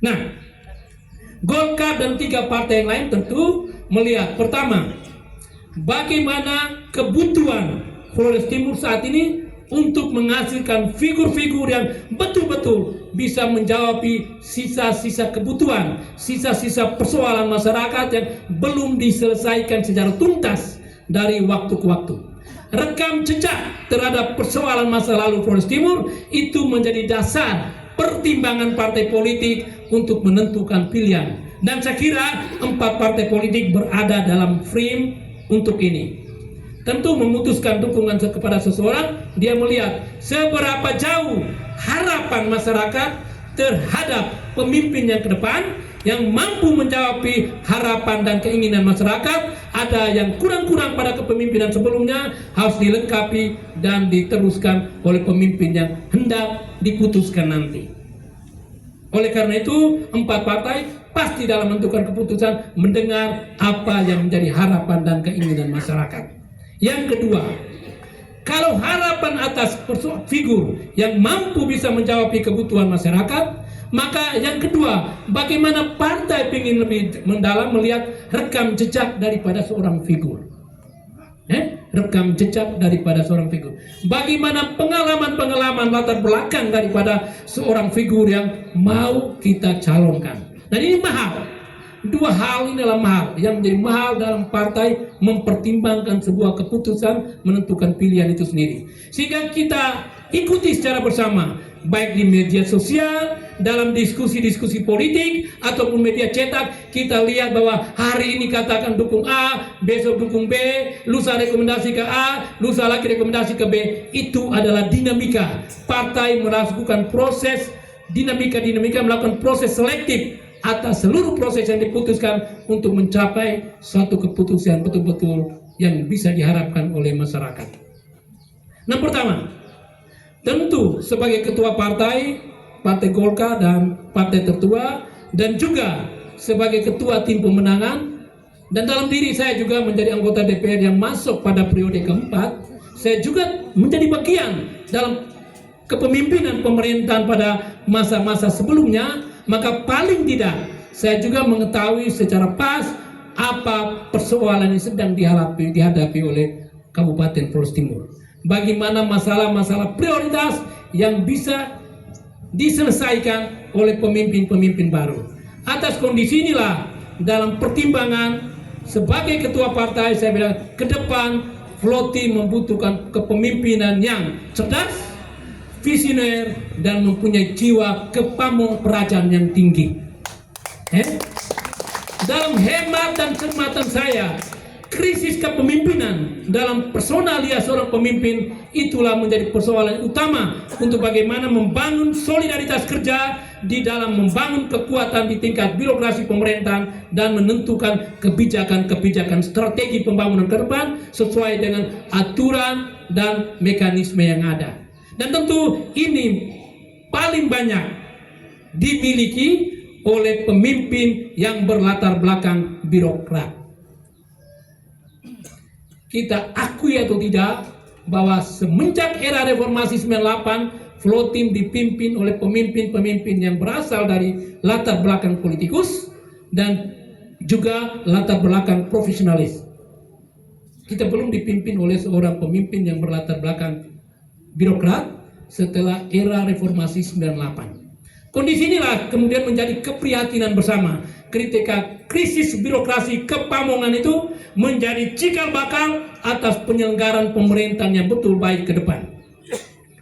Nah, Golkar dan 3 partai yang lain tentu melihat pertama, bagaimana kebutuhan Flores Timur saat ini untuk menghasilkan figur-figur yang betul-betul bisa menjawab sisa-sisa kebutuhan, sisa-sisa persoalan masyarakat yang belum diselesaikan secara tuntas dari waktu ke waktu. Rekam jejak terhadap persoalan masa lalu Flores Timur itu menjadi dasar pertimbangan partai politik untuk menentukan pilihan. Dan saya kira 4 partai politik berada dalam frame untuk ini. Tentu memutuskan dukungan kepada seseorang, dia melihat seberapa jauh harapan masyarakat terhadap pemimpin yang ke depan, yang mampu menjawab harapan dan keinginan masyarakat. Ada yang kurang-kurang pada kepemimpinan sebelumnya, harus dilengkapi dan diteruskan oleh pemimpin yang hendak diputuskan nanti. Oleh karena itu, 4 partai pasti dalam menentukan keputusan mendengar apa yang menjadi harapan dan keinginan masyarakat. Yang kedua, kalau harapan atas figur yang mampu bisa menjawab kebutuhan masyarakat, maka yang kedua, bagaimana partai ingin lebih mendalam melihat rekam jejak daripada seorang figur. Rekam jejak daripada seorang figur. Bagaimana pengalaman-pengalaman latar belakang daripada seorang figur yang mau kita calonkan. Dan ini mahal. 2 hal ini adalah mahal, yang menjadi mahal dalam partai mempertimbangkan sebuah keputusan menentukan pilihan itu sendiri. Sehingga kita ikuti secara bersama, baik di media sosial, dalam diskusi-diskusi politik, ataupun media cetak, kita lihat bahwa hari ini katakan dukung A, besok dukung B, lusa rekomendasi ke A, lusa lagi rekomendasi ke B. Itu adalah dinamika. Partai melakukan proses dinamika, melakukan proses selektif atas seluruh proses yang diputuskan untuk mencapai suatu keputusan betul-betul yang bisa diharapkan oleh masyarakat. Nah, pertama, tentu sebagai ketua partai Golkar dan partai tertua, dan juga sebagai ketua tim pemenangan, dan dalam diri saya juga menjadi anggota DPR yang masuk pada periode keempat, saya juga menjadi bagian dalam kepemimpinan pemerintahan pada masa-masa sebelumnya. Maka paling tidak saya juga mengetahui secara pas apa persoalan yang sedang dihadapi oleh Kabupaten Flores Timur. Bagaimana masalah-masalah prioritas yang bisa diselesaikan oleh pemimpin-pemimpin baru. Atas kondisi inilah dalam pertimbangan sebagai ketua partai saya bilang ke depan Floti membutuhkan kepemimpinan yang cerdas, visioner, dan mempunyai jiwa kepamong perajaan yang tinggi. Dalam hemat dan cermatan saya, krisis kepemimpinan dalam personalia seorang pemimpin itulah menjadi persoalan utama untuk bagaimana membangun solidaritas kerja di dalam membangun kekuatan di tingkat birokrasi pemerintahan dan menentukan kebijakan-kebijakan strategi pembangunan ke depan sesuai dengan aturan dan mekanisme yang ada. Dan tentu ini paling banyak dimiliki oleh pemimpin yang berlatar belakang birokrat. Kita akui atau tidak bahwa semenjak era reformasi 98, Flotim dipimpin oleh pemimpin-pemimpin yang berasal dari latar belakang politikus dan juga latar belakang profesionalis. Kita belum dipimpin oleh seorang pemimpin yang berlatar belakang birokrat setelah era reformasi 98. Kondisi inilah kemudian menjadi keprihatinan bersama ketika krisis birokrasi kepamongan itu menjadi cikal bakal atas penyelenggaraan pemerintahan yang betul baik ke depan.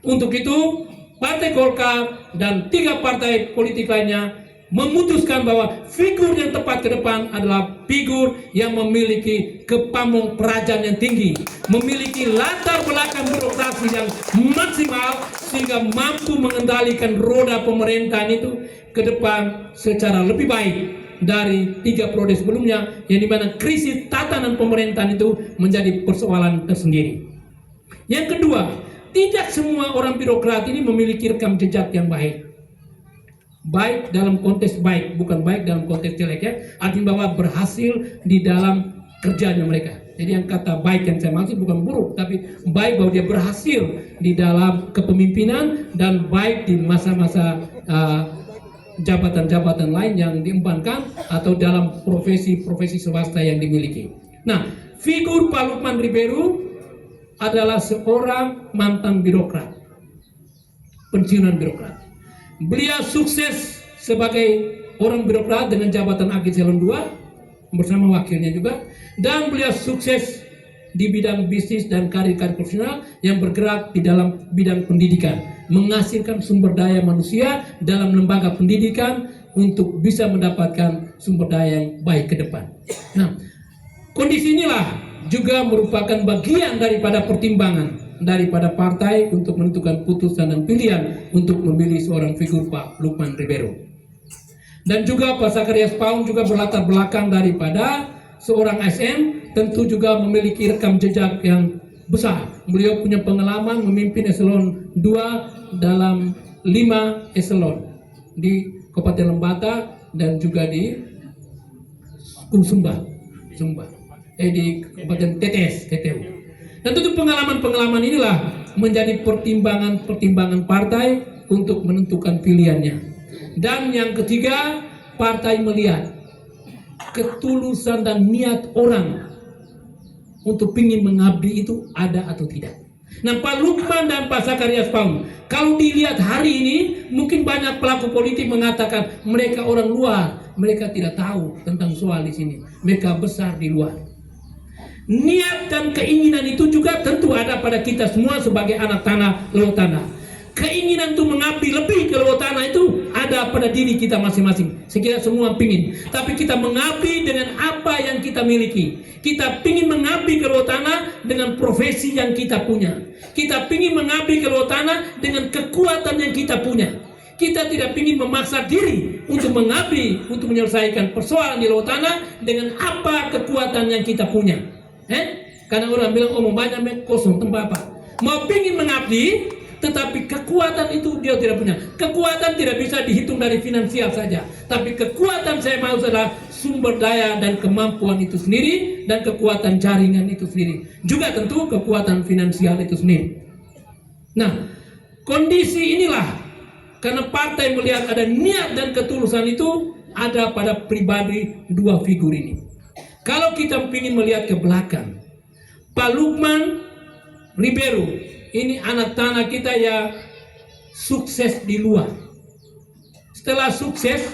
Untuk itu, Partai Golkar dan 3 partai politik lainnya memutuskan bahwa figur yang tepat ke depan adalah figur yang memiliki kepamong perajaan yang tinggi, memiliki latar belakang birokrasi yang maksimal sehingga mampu mengendalikan roda pemerintahan itu ke depan secara lebih baik dari 3 periode sebelumnya, yang dimana krisis tatanan pemerintahan itu menjadi persoalan tersendiri. Yang kedua, tidak semua orang birokrat ini memiliki rekam jejak yang baik. Baik dalam konteks baik, bukan baik dalam konteks jelek ya. Artinya bahwa berhasil di dalam kerjanya mereka. Jadi yang kata baik yang saya maksud bukan buruk, tapi baik bahwa dia berhasil di dalam kepemimpinan dan baik di masa-masa jabatan-jabatan lain yang diembankan atau dalam profesi-profesi swasta yang dimiliki. Nah, figur Pak Lukman Ribeiro adalah seorang mantan birokrat, pensiunan birokrat. Beliau sukses sebagai orang birokrat dengan jabatan Akit Eselon 2 bersama wakilnya juga, dan beliau sukses di bidang bisnis dan karir-karir profesional yang bergerak di dalam bidang pendidikan, menghasilkan sumber daya manusia dalam lembaga pendidikan untuk bisa mendapatkan sumber daya yang baik ke depan. Nah, kondisi inilah juga merupakan bagian daripada pertimbangan daripada partai untuk menentukan putusan dan pilihan untuk memilih seorang figur Pak Lukman Ribeiro. Dan juga Pak Sakarias Paun juga berlatar belakang daripada seorang ASN, tentu juga memiliki rekam jejak yang besar. Beliau punya pengalaman memimpin eselon 2 dalam 5 eselon di Kabupaten Lembata dan juga di Sumba, di Kabupaten TTS, TTU. Dan tentu pengalaman-pengalaman inilah menjadi pertimbangan partai untuk menentukan pilihannya. Dan yang ketiga, partai melihat ketulusan dan niat orang untuk ingin mengabdi itu ada atau tidak. Nah, Pak Lukman dan Pak Sakarias Paun, kalau dilihat hari ini, mungkin banyak pelaku politik mengatakan mereka orang luar, mereka tidak tahu tentang soal di sini, mereka besar di luar. Niat dan keinginan itu juga tentu ada pada kita semua sebagai anak tanah, lewat tanah. Keinginan untuk mengabdi lebih ke lewat tanah itu ada pada diri kita masing-masing. Sekira semua pingin, tapi kita mengabdi dengan apa yang kita miliki. Kita pingin mengabdi ke lewat tanah dengan profesi yang kita punya. Kita pingin mengabdi ke lewat tanah dengan kekuatan yang kita punya. Kita tidak pingin memaksa diri untuk mengabdi, untuk menyelesaikan persoalan di lewat tanah dengan apa kekuatan yang kita punya. Karena orang bilang, mau banyak kosong tempat apa. Mau pingin mengabdi, tetapi kekuatan itu dia tidak punya. Kekuatan tidak bisa dihitung dari finansial saja, tapi kekuatan saya mau adalah sumber daya dan kemampuan itu sendiri, dan kekuatan jaringan itu sendiri, juga tentu kekuatan finansial itu sendiri. Nah, kondisi inilah karena partai melihat ada niat dan ketulusan itu ada pada pribadi dua figur ini. Kalau kita ingin melihat ke belakang, Pak Lukman Ribeiro ini anak tanah kita yang sukses di luar. Setelah sukses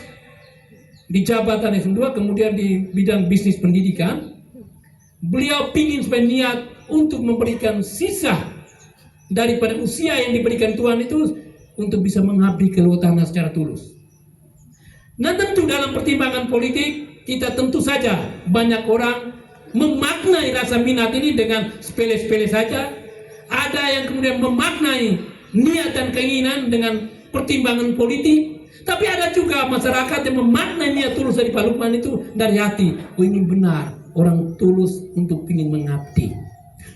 di jabatan S2, kemudian di bidang bisnis pendidikan, beliau ingin supaya niat untuk memberikan sisa daripada usia yang diberikan Tuhan itu untuk bisa mengabdi ke luar tanah secara tulus. Nah, tentu dalam pertimbangan politik kita tentu saja banyak orang memaknai rasa minat ini dengan sepele-sepele saja. Ada yang kemudian memaknai niat dan keinginan dengan pertimbangan politik. Tapi ada juga masyarakat yang memaknai niat tulus dari Pak Lukman itu dari hati. Oh, ini benar, orang tulus untuk ingin mengabdi.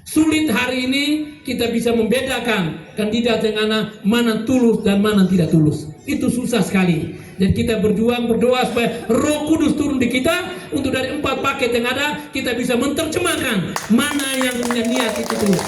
Sulit hari ini kita bisa membedakan kandidat yang mana tulus dan mana tidak tulus. Itu susah sekali. Dan kita berjuang, berdoa supaya Roh Kudus turun di kita untuk dari 4 paket yang ada kita bisa menerjemahkan mana yang punya niat itu tulus.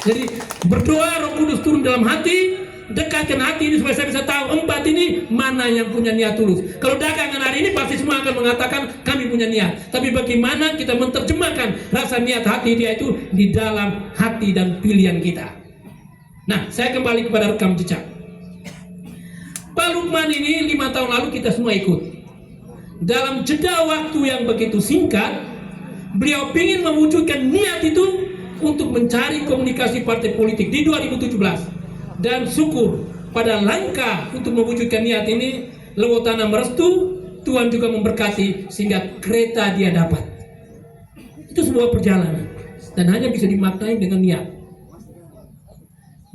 Jadi berdoa Roh Kudus turun dalam hati, dekatkan hati ini supaya saya bisa tahu 4 ini mana yang punya niat tulus. Kalau dagangan hari ini pasti semua akan mengatakan kami punya niat. Tapi bagaimana kita menerjemahkan rasa niat hati dia itu di dalam hati dan pilihan kita. Nah, saya kembali kepada rekam jejak. Pak Lukman ini 5 tahun lalu kita semua ikut. Dalam jeda waktu yang begitu singkat, beliau ingin mewujudkan niat itu untuk mencari komunikasi partai politik di 2017. Dan syukur pada langkah untuk mewujudkan niat ini, lewat tanah merestu, Tuhan juga memberkati sehingga kereta dia dapat. Itu sebuah perjalanan dan hanya bisa dimaknai dengan niat.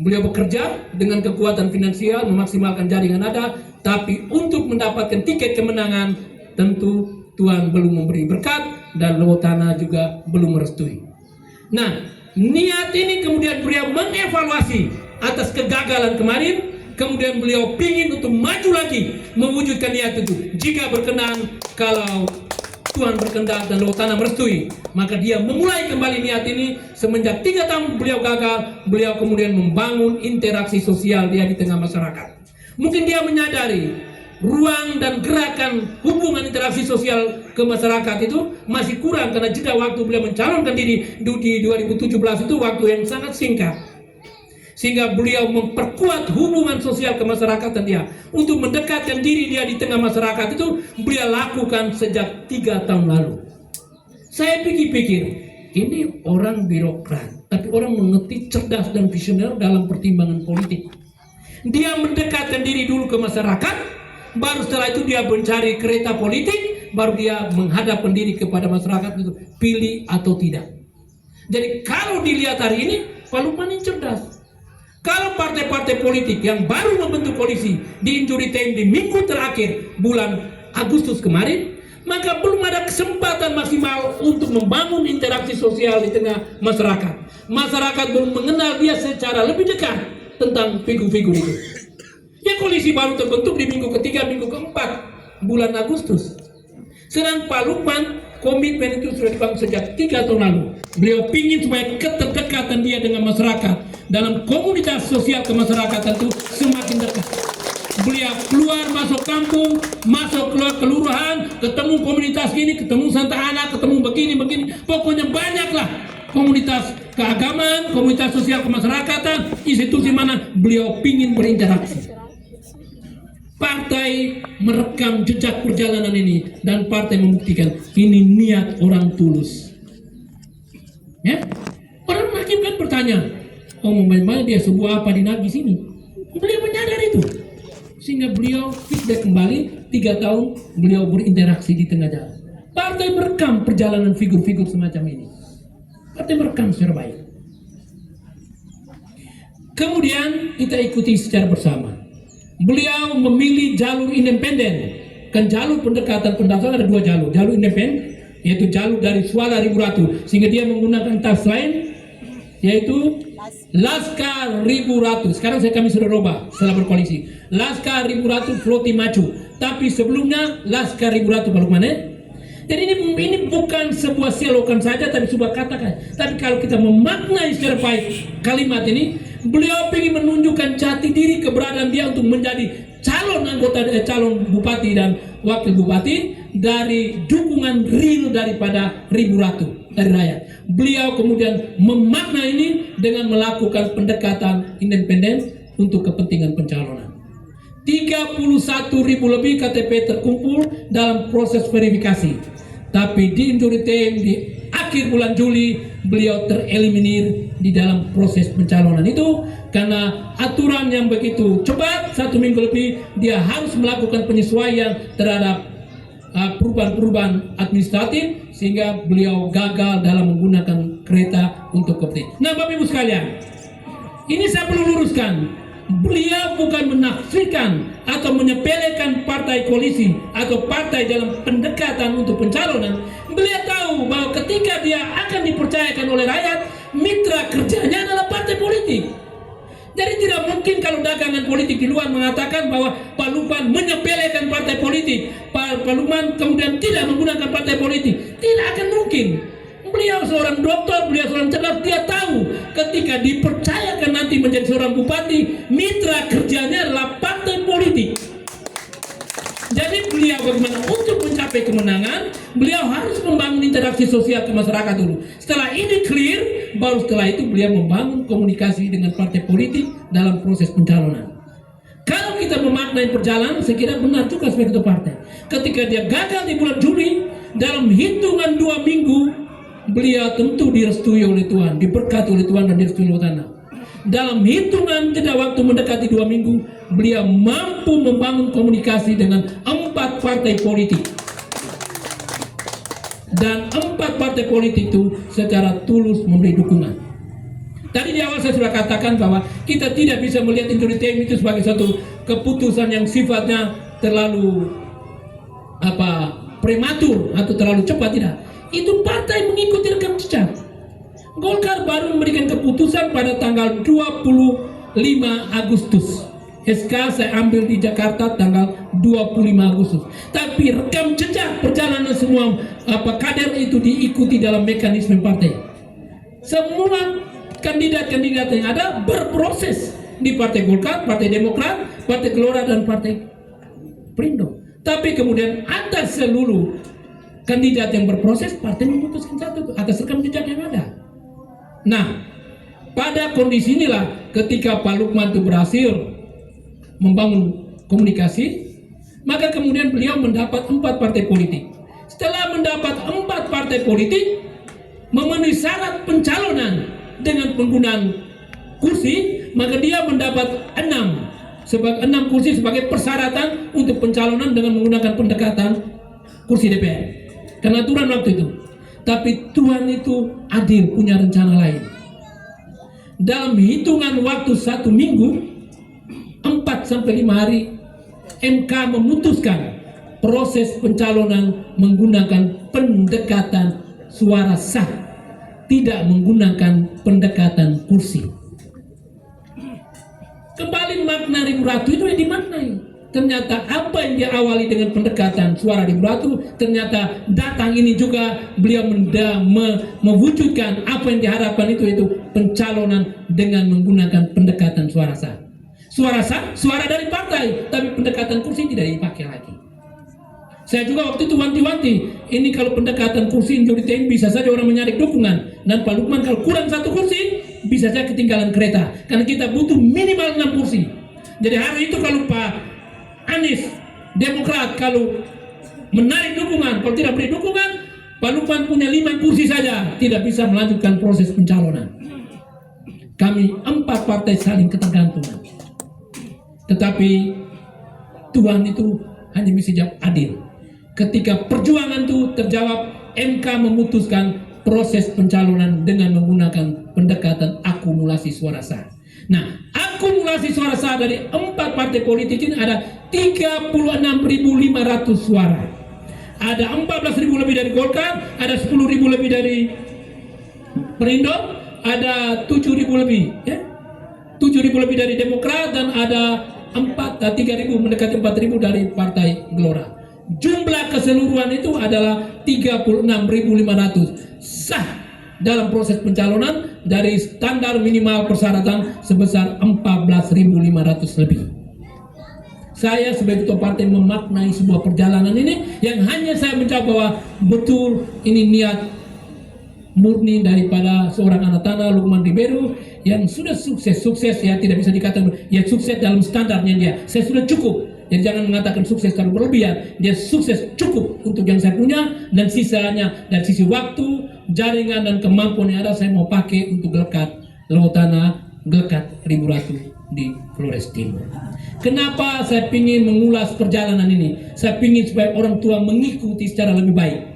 Beliau bekerja dengan kekuatan finansial, memaksimalkan jaringan ada, tapi untuk mendapatkan tiket kemenangan tentu Tuhan belum memberi berkat dan lewat tanah juga belum merestui. Nah, niat ini kemudian beliau mengevaluasi atas kegagalan kemarin, kemudian beliau ingin untuk maju lagi mewujudkan niat itu. Jika berkenan, kalau Tuhan berkehendak dan lewat tanah merestui, maka dia memulai kembali niat ini. Semenjak 3 tahun beliau gagal, beliau kemudian membangun interaksi sosial dia di tengah masyarakat, Mungkin dia menyadari ruang dan gerakan hubungan interaksi sosial ke masyarakat itu masih kurang karena jeda waktu beliau mencalonkan diri di 2017 itu waktu yang sangat singkat. Sehingga beliau memperkuat hubungan sosial kemasyarakatan dia. Untuk mendekatkan diri dia di tengah masyarakat itu beliau lakukan sejak 3 tahun lalu. Saya pikir-pikir, ini orang birokrat, tapi orang mengerti, cerdas dan visioner dalam pertimbangan politik. Dia mendekatkan diri dulu ke masyarakat, baru setelah itu dia mencari kereta politik, baru dia menghadapkan diri kepada masyarakat itu pilih atau tidak. Jadi kalau dilihat hari ini, Pak Lukman ini cerdas. Kalau partai-partai politik yang baru membentuk koalisi di Injury Time di minggu terakhir bulan Agustus kemarin, maka belum ada kesempatan maksimal untuk membangun interaksi sosial di tengah masyarakat. Masyarakat belum mengenal dia secara lebih dekat tentang figur-figur itu. Ya, koalisi baru terbentuk di minggu ketiga, minggu keempat bulan Agustus. Sedang Pak Lukman komitmen itu sudah dibangun sejak 3 tahun lalu. Beliau ingin supaya keterkaitan dia dengan masyarakat dalam komunitas sosial kemasyarakatan itu semakin dekat. Beliau keluar masuk kampung, masuk keluar kelurahan, ketemu komunitas gini, ketemu Santa Ana, ketemu begini, pokoknya banyaklah komunitas keagamaan, komunitas sosial kemasyarakatan, institusi mana beliau ingin berinteraksi. Partai merekam jejak perjalanan ini dan partai membuktikan ini niat orang tulus. Ya, orang hakim kan bertanya, oh main-main dia sebuah apa di Nagis ini? Beliau menyadari itu, sehingga beliau feedback kembali 3 tahun beliau berinteraksi di tengah jalan. Partai merekam perjalanan figur-figur semacam ini. Partai merekam secara baik. Kemudian kita ikuti secara bersama. Beliau memilih jalur independen. Kan jalur pendekatan pendaftaran ada 2 jalur. Jalur independen, yaitu jalur dari Suara Ribu Ratu, sehingga dia menggunakan tas lain, yaitu Laskar Ribu Ratu. Sekarang kami sudah rubah setelah berkoalisi. Laskar Ribu Ratu Floti Maju. Tapi sebelumnya Laskar Ribu Ratu, Pak Lukman. Jadi ini bukan sebuah slogan saja, tapi sebuah kata-kata. Tapi kalau kita memaknai secara baik kalimat ini, beliau ingin menunjukkan jati diri keberadaan dia untuk menjadi calon anggota, calon bupati dan wakil bupati dari dukungan real daripada Ribu Ratu, dari rakyat. Beliau kemudian memakna ini dengan melakukan pendekatan independen untuk kepentingan pencalonan. 31.000 lebih KTP terkumpul dalam proses verifikasi. Tapi di Injury Time di akhir bulan Juli beliau tereliminir di dalam proses pencalonan itu karena aturan yang begitu cepat, 1 minggu lebih dia harus melakukan penyesuaian terhadap perubahan-perubahan administratif sehingga beliau gagal dalam menggunakan kereta untuk kepentingan. Nah, Bapak Ibu sekalian, ini saya perlu luruskan. Beliau bukan menafsirkan atau menyepelekan partai koalisi atau partai dalam pendekatan untuk pencalonan. Beliau tahu bahwa ketika dia akan dipercayakan oleh rakyat, mitra kerjanya adalah partai politik. Jadi tidak mungkin kalau dagangan politik di luar mengatakan bahwa Pak Lukman menyepelekan partai politik, Pak Lukman kemudian tidak menggunakan partai politik. Tidak akan mungkin. Beliau seorang dokter, beliau seorang cerdas, dia tahu ketika dipercayakan nanti menjadi seorang bupati, mitra kerjanya adalah partai politik. Jadi beliau bagaimana untuk mencapai kemenangan, beliau harus membangun interaksi sosial ke masyarakat dulu. Setelah ini clear, baru setelah itu beliau membangun komunikasi dengan partai politik dalam proses pencalonan. Kalau kita memaknai perjalanan, saya kira benar juga sebagai ketua partai. Ketika dia gagal di bulan Juli, dalam hitungan 2 minggu, beliau tentu direstui oleh Tuhan, diberkati oleh Tuhan dan direstui oleh Tanah. Dalam hitungan jeda waktu mendekati 2 minggu, beliau mampu membangun komunikasi dengan 4 partai politik. Dan 4 partai politik itu secara tulus memberi dukungan. Tadi di awal saya sudah katakan bahwa kita tidak bisa melihat Injury Time itu sebagai satu keputusan yang sifatnya terlalu prematur atau terlalu cepat, tidak. Itu partai mengikuti rekam jejak. Golkar baru memberikan keputusan pada tanggal 25 Agustus. SK saya ambil di Jakarta tanggal 25 Agustus. Tapi rekam jejak perjalanan semua kader itu diikuti dalam mekanisme partai. Semua kandidat-kandidat yang ada berproses di Partai Golkar, Partai Demokrat, Partai Gelora dan Partai Perindo. Tapi kemudian atas seluruh kandidat yang berproses, partai memutuskan satu atas rekam jejak yang ada. Nah, pada kondisi inilah ketika Pak Lukman itu berhasil membangun komunikasi, maka kemudian beliau mendapat 4 partai politik. Setelah mendapat 4 partai politik memenuhi syarat pencalonan dengan penggunaan kursi, maka dia mendapat 6 kursi sebagai persyaratan untuk pencalonan dengan menggunakan pendekatan kursi DPR. Karena aturan waktu itu. Tapi Tuhan itu adil, punya rencana lain. Dalam hitungan waktu 1 minggu, 4-5 hari, MK memutuskan proses pencalonan menggunakan pendekatan suara sah, tidak menggunakan pendekatan kursi. Kembali makna Ribu Ratu itu yang dimaknai. Ternyata apa yang dia awali dengan pendekatan suara Ribu Ratu, ternyata datang ini juga beliau mewujudkan apa yang diharapkan itu pencalonan dengan menggunakan pendekatan suara sah. Suara sah, suara dari partai, tapi pendekatan kursi tidak dipakai lagi. Saya juga waktu itu wanti-wanti, ini kalau pendekatan kursi injury bisa saja orang mencari dukungan. Dan Pak Lukman kalau kurang 1 kursi, bisa saja ketinggalan kereta. Karena kita butuh minimal 6 kursi. Jadi hari itu kalau Pak Anies, Demokrat, kalau menarik dukungan, kalau tidak beri dukungan, Pak Lukman punya 5 kursi saja, tidak bisa melanjutkan proses pencalonan. Kami 4 partai saling ketergantungan. Tetapi Tuhan itu hanya bisa jawab adil. Ketika perjuangan itu terjawab, MK memutuskan proses pencalonan dengan menggunakan pendekatan akumulasi suara sah. Nah, akumulasi suara sah dari 4 partai politik ini ada 36.500 suara. Ada 14.000 lebih dari Golkar, ada 10.000 lebih dari Perindo, ada 7.000 lebih, ya? 7.000 lebih dari Demokrat, dan ada 3.000 mendekati 4.000 dari Partai Gelora. Jumlah keseluruhan itu adalah 36.500 sah dalam proses pencalonan dari standar minimal persyaratan sebesar 14.500 lebih. Saya sebagai ketua partai memaknai sebuah perjalanan ini yang hanya saya menjawab bahwa betul ini niat murni daripada seorang anak tanah Lukman Ribeiro yang sudah sukses ya, tidak bisa dikatakan ya sukses dalam standarnya dia. Saya sudah cukup. Jadi jangan mengatakan sukses terlalu berlebihan. Dia sukses cukup untuk yang saya punya, dan sisanya dari sisi waktu, jaringan dan kemampuan yang ada saya mau pakai untuk gelekat Lewotana, gelekat Ribu Ratu di Flores Timur. Kenapa saya ingin mengulas perjalanan ini? Saya ingin supaya orang tua mengikuti secara lebih baik.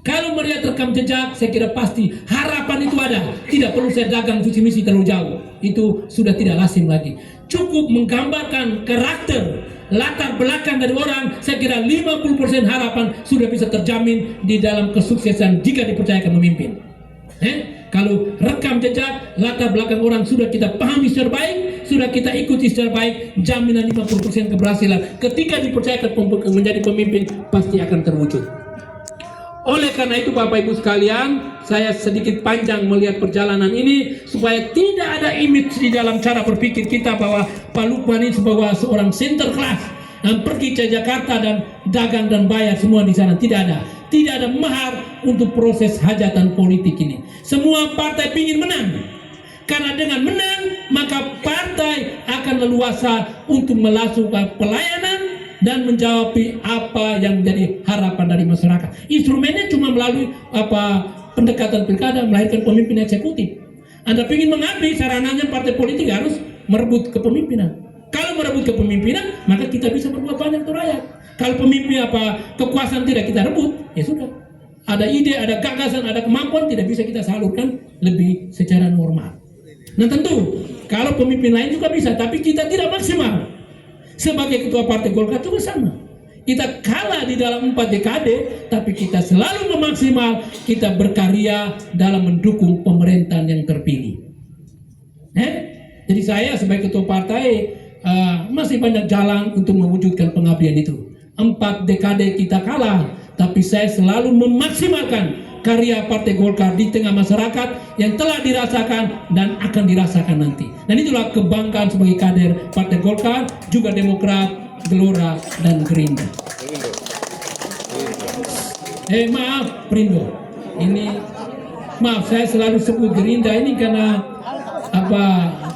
Kalau melihat rekam jejak, saya kira pasti harapan itu ada. Tidak perlu saya dagang visi misi terlalu jauh. Itu sudah tidak lazim lagi. Cukup menggambarkan karakter, latar belakang dari orang, saya kira 50% harapan sudah bisa terjamin di dalam kesuksesan jika dipercayakan memimpin. Kalau rekam jejak, latar belakang orang sudah kita pahami secara baik, sudah kita ikuti secara baik, jaminan 50% keberhasilan ketika dipercayakan menjadi pemimpin pasti akan terwujud. Oleh karena itu Bapak Ibu sekalian, saya sedikit panjang melihat perjalanan ini supaya tidak ada image di dalam cara berpikir kita bahwa Pak Lukman ini sebagai seorang center class yang pergi ke Jakarta dan dagang dan bayar semua di sana. Tidak ada. Tidak ada mahar untuk proses hajatan politik ini. Semua partai ingin menang. Karena dengan menang, maka partai akan leluasa untuk melakukan pelayanan dan menjawab apa yang menjadi harapan dari masyarakat. Instrumennya cuma melalui pendekatan pilkada, melahirkan pemimpin eksekutif. Anda ingin mengabdi, sarananya partai politik harus merebut kepemimpinan. Kalau merebut kepemimpinan, maka kita bisa berbuat banyak untuk rakyat. Kalau pemimpin kekuasaan tidak kita rebut, ya sudah. Ada ide, ada gagasan, ada kemampuan, tidak bisa kita salurkan lebih secara normal. Nah tentu, kalau pemimpin lain juga bisa, tapi kita tidak maksimal. Sebagai ketua partai Golkar juga sama. Kita kalah di dalam 4 dekade, tapi kita selalu memaksimal, kita berkarya dalam mendukung pemerintahan yang terpilih. Jadi saya sebagai ketua partai masih banyak jalan untuk mewujudkan pengabdian itu. 4 dekade kita kalah, tapi saya selalu memaksimalkan karya Partai Golkar di tengah masyarakat yang telah dirasakan dan akan dirasakan nanti. Dan itulah kebanggaan sebagai kader Partai Golkar, juga Demokrat, Gelora, dan Gerindra. Maaf, Perindo. Ini maaf, saya selalu sebut Gerindra ini karena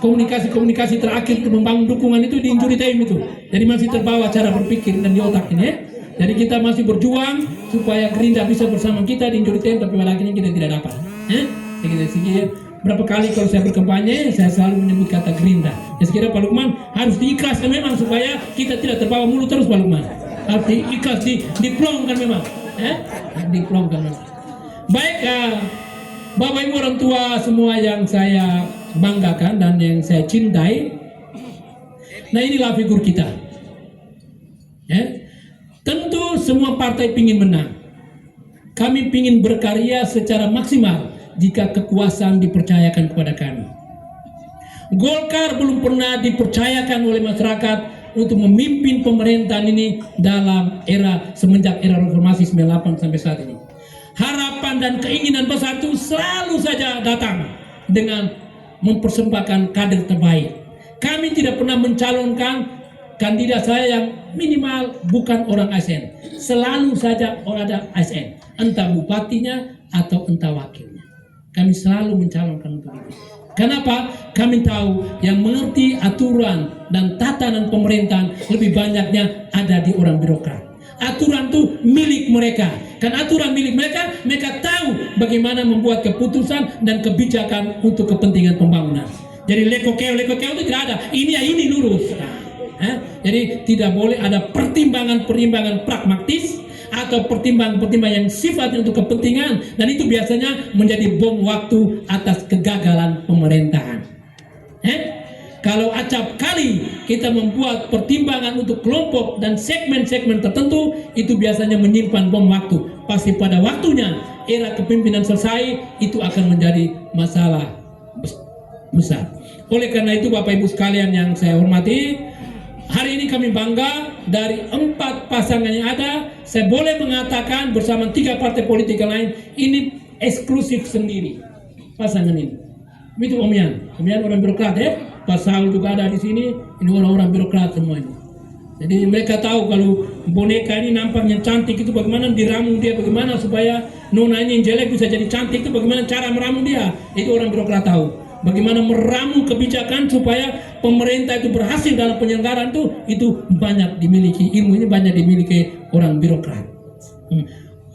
komunikasi terakhir untuk membangun dukungan itu di injury time itu. Jadi masih terbawa cara berpikir dan di otak ini ya. Jadi kita masih berjuang supaya Gerindra bisa bersama kita di injury time, tapi pada akhirnya kita tidak dapat. Berapa kali kalau saya berkampanye, saya selalu menyebut kata Gerindra. Ya sekiranya Pak Lukman harus diikhlaskan memang supaya kita tidak terbawa mulut terus, Pak Lukman. Harus diikhlas, diplongkan memang. Diplongkan memang. Baik, Bapak Ibu orang tua semua yang saya banggakan dan yang saya cintai. Nah, inilah figur kita. Tentu semua partai ingin menang. Kami ingin berkarya secara maksimal jika kekuasaan dipercayakan kepada kami. Golkar belum pernah dipercayakan oleh masyarakat untuk memimpin pemerintahan ini dalam era semenjak era reformasi 98 sampai saat ini. Harapan dan keinginan besar itu selalu saja datang dengan mempersembahkan kader terbaik. Kami tidak pernah mencalonkan kandidat saya yang minimal bukan orang ASN. Selalu saja ada ASN, entah bupatinya atau entah wakilnya. Kami selalu mencalonkan untuk itu. Kenapa? Kami tahu yang mengerti aturan dan tatanan pemerintahan lebih banyaknya ada di orang birokrat. Aturan itu milik mereka. Kan aturan milik mereka, mereka tahu bagaimana membuat keputusan dan kebijakan untuk kepentingan pembangunan. Jadi lekokeo itu tidak ada. Ini lurus. Jadi tidak boleh ada pertimbangan pragmatis atau pertimbangan yang sifatnya untuk kepentingan, dan itu biasanya menjadi bom waktu atas kegagalan pemerintahan. Kalau acap kali kita membuat pertimbangan untuk kelompok dan segmen-segmen tertentu, itu biasanya menyimpan bom waktu. Pasti pada waktunya era kepemimpinan selesai, itu akan menjadi masalah besar. Oleh karena itu Bapak Ibu sekalian yang saya hormati, hari ini kami bangga dari 4 pasangan yang ada. Saya boleh mengatakan bersama 3 partai politik yang lain, ini eksklusif sendiri pasangan ini. Itu Om Yan orang birokrat ya. Pak Saul juga ada di sini. Ini orang-orang birokrat semua ini. Jadi mereka tahu kalau boneka ini nampaknya cantik itu bagaimana diramu dia, bagaimana supaya nona ini yang jelek bisa jadi cantik itu bagaimana cara meramu dia. Itu orang birokrat tahu. Bagaimana meramu kebijakan supaya pemerintah itu berhasil dalam penyelenggaraan itu banyak dimiliki, ilmu ini banyak dimiliki orang birokrat.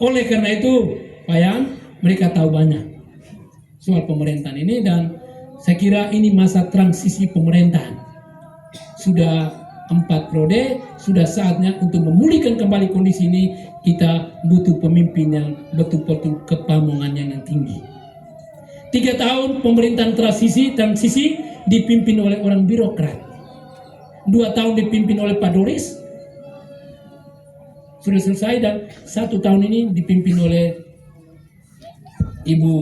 Oleh karena itu Pak Yan, mereka tahu banyak soal pemerintahan ini, dan saya kira ini masa transisi pemerintahan. Sudah 4 periode, sudah saatnya untuk memulihkan kembali kondisi ini. Kita butuh pemimpin yang betul-betul kepamungan yang tinggi. 3 tahun pemerintahan transisi dipimpin oleh orang birokrat. 2 tahun dipimpin oleh Pak Doris, sudah selesai, dan 1 tahun ini dipimpin oleh Ibu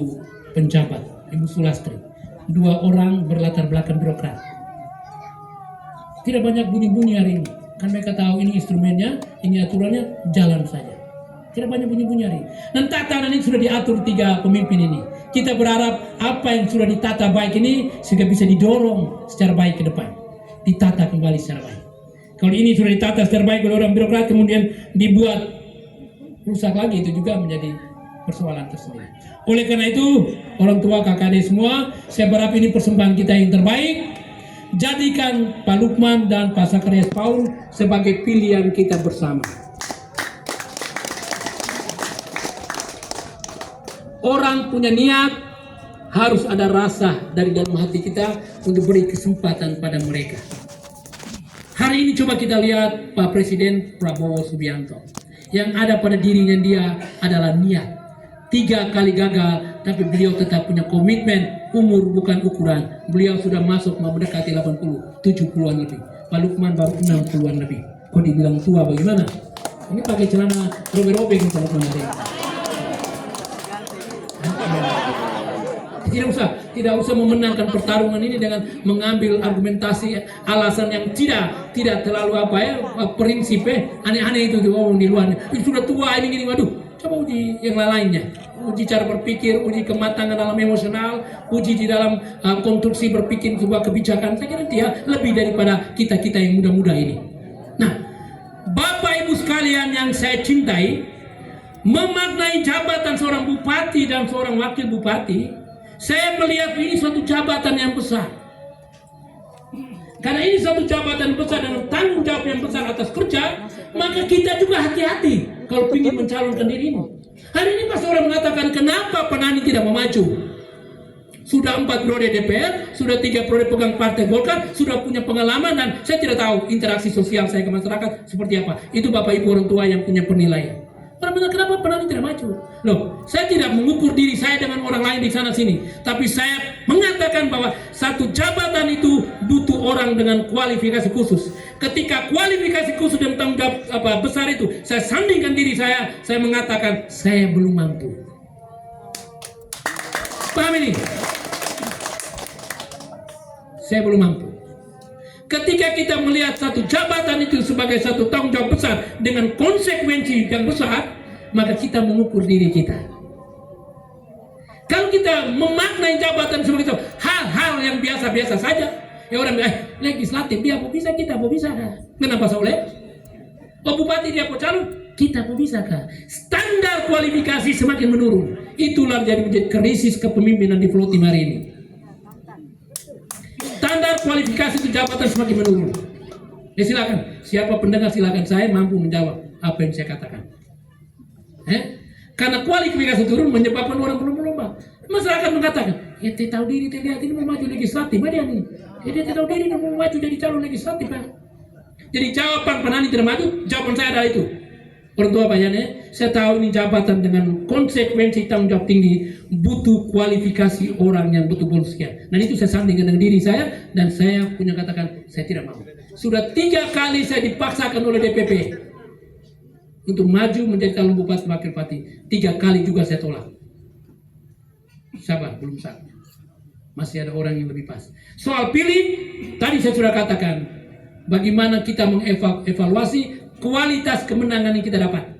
penjabat, Ibu Sulastri. 2 orang berlatar belakang birokrat. Tidak banyak bunyi-bunyi hari ini, kan mereka tahu ini instrumennya, ini aturannya, jalan saja. Tidak banyak bunyi-bunyi hari ini. Dan tatanan ini sudah diatur 3 pemimpin ini. Kita berharap apa yang sudah ditata baik ini sehingga bisa didorong secara baik ke depan, ditata kembali secara baik. Kalau ini sudah ditata secara baik oleh orang birokrat, kemudian dibuat rusak lagi, itu juga menjadi persoalan tersendiri. Oleh karena itu, orang tua KKD semua, saya berharap ini persembahan kita yang terbaik. Jadikan Pak Lukman dan Pak Sakarias Paul sebagai pilihan kita bersama. Orang punya niat, harus ada rasa dari dalam hati kita untuk beri kesempatan pada mereka. Hari ini coba kita lihat Pak Presiden Prabowo Subianto. Yang ada pada dirinya dia adalah niat. 3 kali gagal, tapi beliau tetap punya komitmen. Umur bukan ukuran. Beliau sudah masuk mendekati 80, 70-an lebih. Pak Lukman baru 60-an lebih. Kok dibilang tua bagaimana? Ini pakai celana robek-robek nih Pak Lukman hari ini. Tidak usah memenangkan pertarungan ini dengan mengambil argumentasi alasan yang tidak terlalu prinsip aneh-aneh itu di luar. Itu sudah tua ini gini, waduh. Coba uji yang lainnya. uji cara berpikir, uji kematangan dalam emosional, uji di dalam konstruksi berpikir sebuah kebijakan. Saya kira dia lebih daripada kita-kita yang muda-muda ini. Nah, Bapak Ibu sekalian yang saya cintai, memaknai jabatan seorang bupati dan seorang wakil bupati, saya melihat ini suatu jabatan yang besar. Karena ini satu jabatan besar dan tanggung jawab yang besar atas kerja, maka kita juga hati-hati kalau ingin mencalonkan diri ini. Hari ini pas orang mengatakan kenapa Penani tidak mau maju. Sudah 4 periode DPR, sudah 3 periode pegang Partai Golkar, sudah punya pengalaman dan saya tidak tahu interaksi sosial saya ke masyarakat seperti apa. Itu Bapak Ibu orang tua yang punya penilaian. Kenapa Penani tidak maju? Loh, saya tidak mengukur diri saya dengan orang lain di sana sini, tapi saya mengatakan bahwa satu jabatan itu butuh orang dengan kualifikasi khusus. Ketika kualifikasi khusus dan tanggung jawab besar itu, saya sandingkan diri saya mengatakan saya belum mampu. Paham ini? Saya belum mampu. Ketika kita melihat satu jabatan itu sebagai satu tanggung jawab besar dengan konsekuensi yang besar, maka kita mengukur diri kita. Kalau kita memaknai jabatan sebagai itu hal-hal yang biasa-biasa saja, ya orang legislatif dia mau bisa, kita mau bisa kah? Kenapa Sauleh? Oh bupati dia mau calon, kita mau bisa kah? Standar kualifikasi semakin menurun. Itulah menjadi krisis kepemimpinan di Pulau Timur ini. Standar kualifikasi itu jabatan semakin menurun. Ya silakan, siapa pendengar silakan, saya mampu menjawab apa yang saya katakan. Karena kualifikasi turun menyebabkan orang belum berlomba. Masyarakat mengatakan, ya dia tahu diri, dia lihat ini mau maju legislatif, dia nih. Ya dia tahu diri mau maju jadi calon legislatif, Pak. Jadi jawaban Penani tidak maju, jawaban saya adalah itu. Orang tua bayarnya, saya tahu ini jabatan dengan konsekuensi tanggung jawab tinggi, butuh kualifikasi orang yang betul-betul sekian. Dan itu saya sandingkan dengan diri saya, dan saya punya katakan, saya tidak mau. Sudah 3 kali saya dipaksakan oleh DPP untuk maju menjadi calon bupati wakil bupati. 3 kali juga saya tolak. Sabar, belum saatnya. Masih ada orang yang lebih pas. Soal pilih, tadi saya sudah katakan, bagaimana kita mengevaluasi kualitas kemenangan yang kita dapat.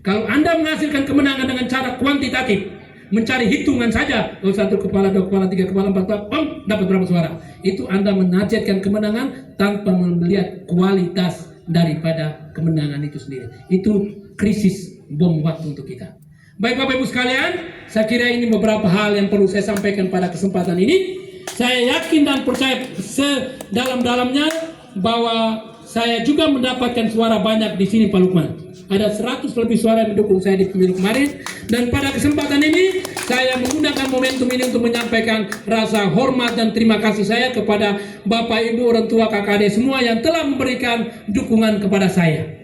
Kalau Anda menghasilkan kemenangan dengan cara kuantitatif, mencari hitungan saja, 1 kepala, 2 kepala, 3 kepala, 4 kepala, dapat berapa suara. Itu Anda menargetkan kemenangan tanpa melihat kualitas daripada kemenangan itu sendiri. Itu krisis bom waktu untuk kita. Baik Bapak Ibu sekalian, saya kira ini beberapa hal yang perlu saya sampaikan pada kesempatan ini. Saya yakin dan percaya sedalam-dalamnya bahwa saya juga mendapatkan suara banyak di sini Pak Lukman. Ada 100 lebih suara yang mendukung saya di pemilu kemarin. Dan pada kesempatan ini saya menggunakan momentum ini untuk menyampaikan rasa hormat dan terima kasih saya kepada Bapak Ibu orang tua kakak adik semua yang telah memberikan dukungan kepada saya.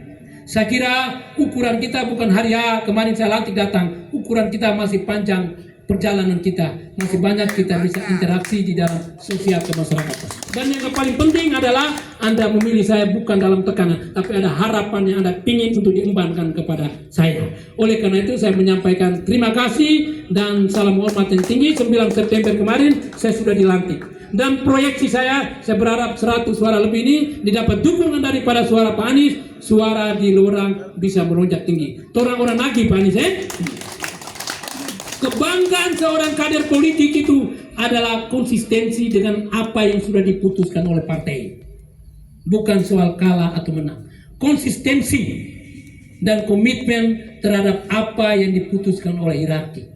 Saya kira ukuran kita bukan hari kemarin saya lantik datang. Ukuran kita masih panjang perjalanan kita. Masih banyak kita bisa interaksi di dalam sosial kemasyarakatan. Dan yang paling penting adalah Anda memilih saya bukan dalam tekanan, tapi ada harapan yang Anda ingin untuk diembankan kepada saya. Oleh karena itu saya menyampaikan terima kasih dan salam hormat yang tinggi. 9 September kemarin saya sudah dilantik. Dan proyeksi saya berharap 100 suara lebih ini didapat dukungan daripada suara Pak Anies. Suara di Lorang bisa melonjak tinggi. Orang-orang lagi Pak Anies Kebanggaan seorang kader politik itu adalah konsistensi dengan apa yang sudah diputuskan oleh partai. Bukan soal kalah atau menang. Konsistensi dan komitmen terhadap apa yang diputuskan oleh hierarki.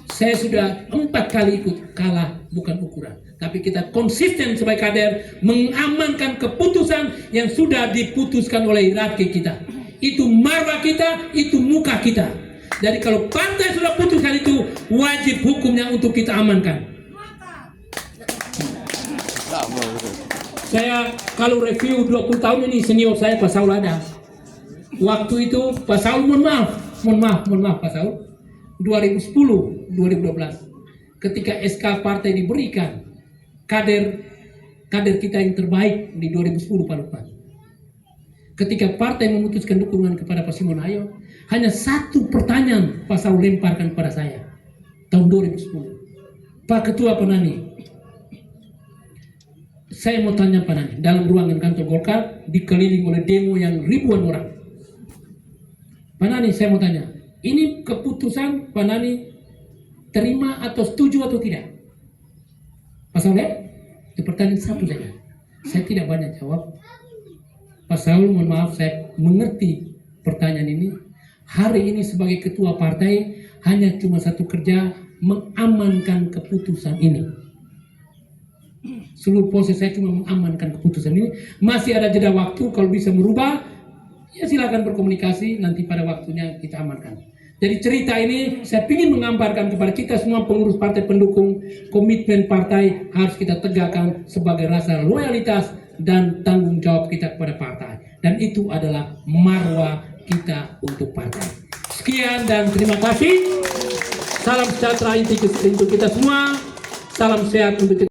Saya sudah 4 kali ikut kalah bukan ukuran. Tapi kita konsisten sebagai kader mengamankan keputusan yang sudah diputuskan oleh hierarki kita. Itu marwah kita, itu muka kita. Jadi kalau partai sudah putuskan itu, wajib hukumnya untuk kita amankan. Saya kalau review 20 tahun ini senior saya Pak Saul ada. Waktu itu Pak Saul mohon maaf Pak Saul. 2010, 2012. Ketika SK partai diberikan, kader kita yang terbaik di 2010 Pak Lukman. Ketika partai memutuskan dukungan kepada Pak Simon Ayo, hanya 1 pertanyaan Pak Saul lemparkan pada saya tahun 2010. Pak Ketua Penani, saya mau tanya Pak Nani, dalam ruangan kantor Golkar dikelilingi oleh demo yang ribuan orang. Pak Nani, saya mau tanya, ini keputusan Pak Nani terima atau setuju atau tidak? Pak Saul, itu pertanyaan satu saja. Saya tidak banyak jawab. Pak Saul, mohon maaf, saya mengerti pertanyaan ini. Hari ini sebagai ketua partai hanya cuma satu kerja, mengamankan keputusan ini. Seluruh proses saya cuma mengamankan keputusan ini. Masih ada jeda waktu, kalau bisa merubah, ya silakan berkomunikasi, nanti pada waktunya kita amankan. Jadi cerita ini saya ingin menggambarkan kepada kita semua pengurus partai pendukung, komitmen partai harus kita tegakkan sebagai rasa loyalitas dan tanggung jawab kita kepada partai. Dan itu adalah marwah kita untuk partai. Sekian dan terima kasih. Salam sejahtera untuk kita semua. Salam sehat untuk kita.